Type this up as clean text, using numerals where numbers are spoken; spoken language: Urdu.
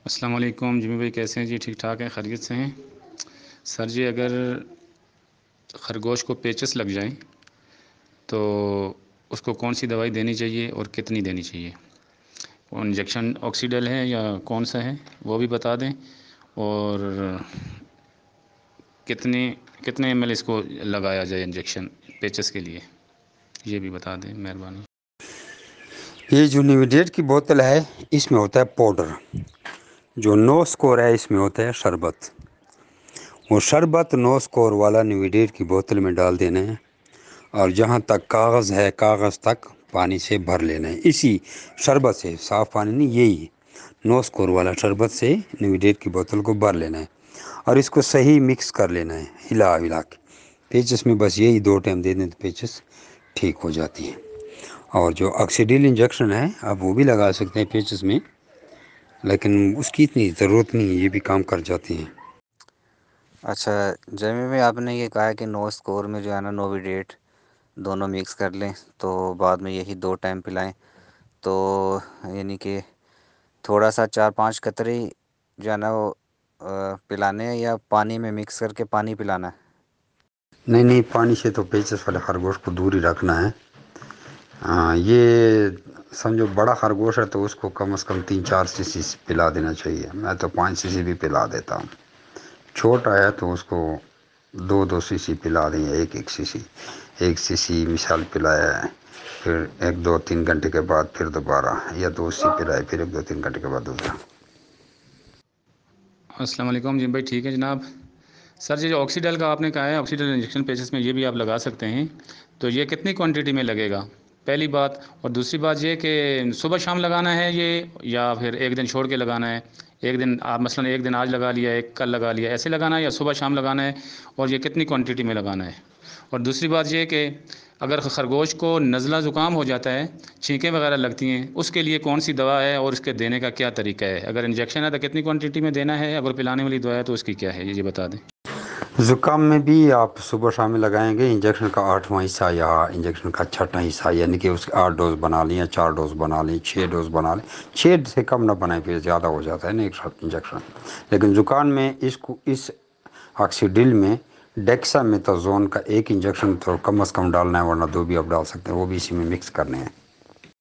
السلام علیکم جمی بھائی، کیسے ہیں جی؟ ٹھیک ٹھاک ہیں، خیریت سے ہیں سر جی؟ اگر خرگوش کو پیچس لگ جائیں تو اس کو کون سی دوائی دینی چاہیے اور کتنی دینی چاہیے؟ وہ انجیکشن آکسیڈل ہے یا کون سا ہے وہ بھی بتا دیں، اور کتنے کتنے ایم ایل اس کو لگایا جائے انجیکشن پیچس کے لیے، یہ بھی بتا دیں مہربانی۔ یہ جو نیویڈیٹ کی بوتل ہے اس میں ہوتا ہے پاؤڈر، جو نو سکور ہے اس میں ہوتا ہے شربت۔ وہ شربت نو سکور والا نیویڈیٹ کی بوتل میں ڈال دینا ہے، اور جہاں تک کاغذ ہے کاغذ تک پانی سے بھر لینا ہے، اسی شربت سے، صاف پانی نہیں، یہی نو سکور والا شربت سے نیویڈیٹ کی بوتل کو بھر لینا ہے، اور اس کو صحیح مکس کر لینا ہے، ہلا کے پیچس میں بس یہی 2 ٹائم دے دیں تو پیچس ٹھیک ہو جاتی ہیں۔ اور جو آکسیڈل انجیکشن ہے آپ وہ بھی لگا سکتے ہیں پیچس میں، لیکن اس کی اتنی ضرورت نہیں ہے، یہ بھی کام کر جاتی ہیں۔ اچھا جیمی میں آپ نے یہ کہا کہ نو سکور میں جو ہے نا نوویڈیٹ دونوں مکس کر لیں تو بعد میں یہی 2 ٹائم پلائیں، تو یعنی کہ تھوڑا سا 4-5 قطرے جو ہے نا وہ پلانے ہیں، یا پانی میں مکس کر کے پانی پلانا ہے؟ نہیں، پانی سے تو پیچس والے خرگوش کو دور ہی رکھنا ہے۔ یہ سمجھو بڑا خرگوش ہے تو اس کو کم از کم 3-4 cc پلا دینا چاہیے، میں تو 5 cc بھی پلا دیتا ہوں۔ چھوٹا ہے تو اس کو 2 cc پلا دیں، یا 1 cc، 1 cc مثال پلایا ہے، پھر 1-2-3 گھنٹے کے بعد پھر دوبارہ، یا 2 cc پلائے پھر 1-2-3 گھنٹے کے بعد دوسرا۔ السلام علیکم جی بھائی، ٹھیک ہے جناب۔ سر جی جو آکسیڈل کا آپ نے کہا ہے، آکسیڈل انجیکشن پیچس میں یہ بھی آپ لگا سکتے ہیں، تو یہ کتنی کوانٹٹی میں لگے گا؟ پہلی بات، اور دوسری بات یہ کہ صبح شام لگانا ہے یہ، یا پھر ایک دن چھوڑ کے لگانا ہے؟ ایک دن آپ مثلا ایک دن آج لگا لیا، ایک کل لگا لیا، ایسے لگانا ہے، یا صبح شام لگانا ہے؟ اور یہ کتنی کوانٹٹی میں لگانا ہے؟ اور دوسری بات یہ کہ اگر خرگوش کو نزلہ زکام ہو جاتا ہے، چھینکیں وغیرہ لگتی ہیں، اس کے لیے کون سی دوا ہے اور اس کے دینے کا کیا طریقہ ہے؟ اگر انجیکشن ہے تو کتنی کوانٹٹی میں دینا ہے، اگر پلانے والی دوا ہے تو اس کی کیا ہے، یہ بتا دیں۔ زکام میں بھی آپ صبح شام میں لگائیں گے، انجیکشن کا 8واں حصہ یا انجیکشن کا 6واں حصہ، یعنی کہ اس کے 8 ڈوز بنا لیں، یا 4 ڈوز بنا لیں، 6 ڈوز بنا لیں، 6 سے کم نہ بنائیں، پھر زیادہ ہو جاتا ہے نا ایک ساتھ انجیکشن۔ لیکن زکام میں اس آکسیڈل میں ڈیکسا میتازون کا 1 انجیکشن تو کم از کم ڈالنا ہے، ورنہ 2 بھی آپ ڈال سکتے ہیں، وہ بھی اسی میں مکس کرنے ہیں۔